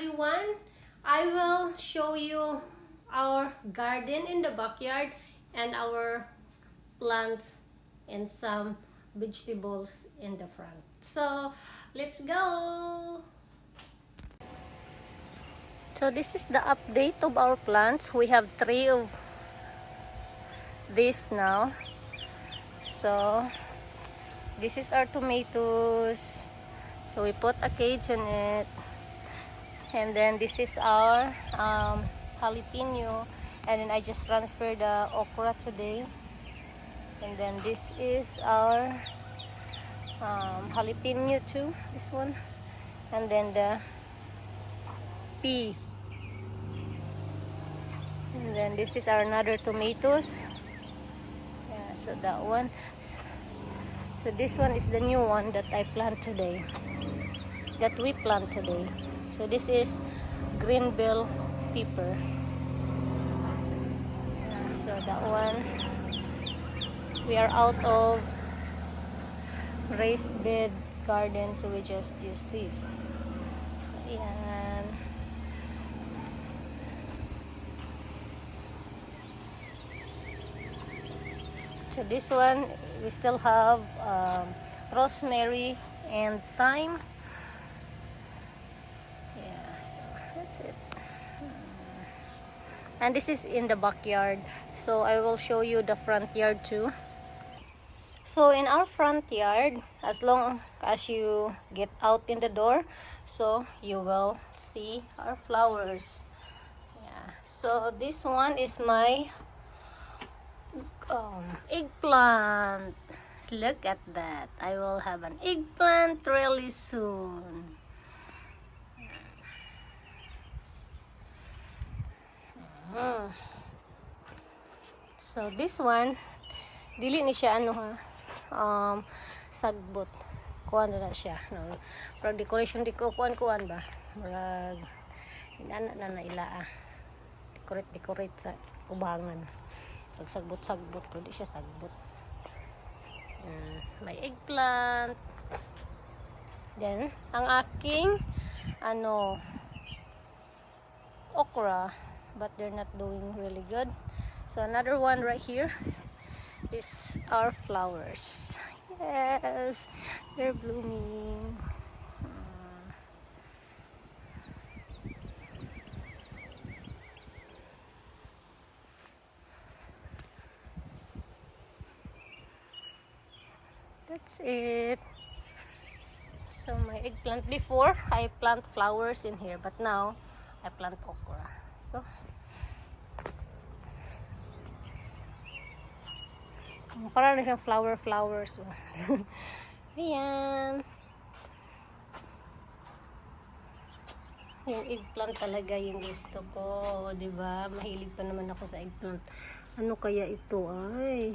everyone. I will show you our garden in the backyard and our plants and some vegetables in the front. So, let's go! So, this is the update of our plants. We have 3 of this now. So, this is our tomatoes. So, we put a cage on it. And then this is our jalapeno, and then I just transferred the okra today. And then this is our jalapeno too, this one. And then the pea. And then this is our another tomatoes. Yeah, so that one. So this one is the new one that I plant today. That we plant today. So this is green bell pepper. So that one, we are out of raised bed garden, so we just use this. So yan. So this one, we still have rosemary and thyme. It. And this is in the backyard, so I will show you the front yard too. So in our front yard, as long as you get out in the door, so you will see our flowers. Yeah, so this one is my eggplant. Look at that. I will have an eggplant really soon. So this one, dili ni siya ano ha, sagbot. Kuan na siya, no. Pero decoration di ko kuan ba? Murag inana na ilaa. Decorate sa ubangan. Pag sagbot pero di siya sagbot. May eggplant. Then ang aking okra, but they're not doing really good. So another one right here is our flowers. Yes, they're blooming. That's it. So my eggplant, before I plant flowers in here, but now I plant okra. So para na siyang flowers. Ayan. Yung eggplant talaga yung gusto ko, 'di ba? Mahilig pa naman ako sa eggplant. Ano kaya ito ay?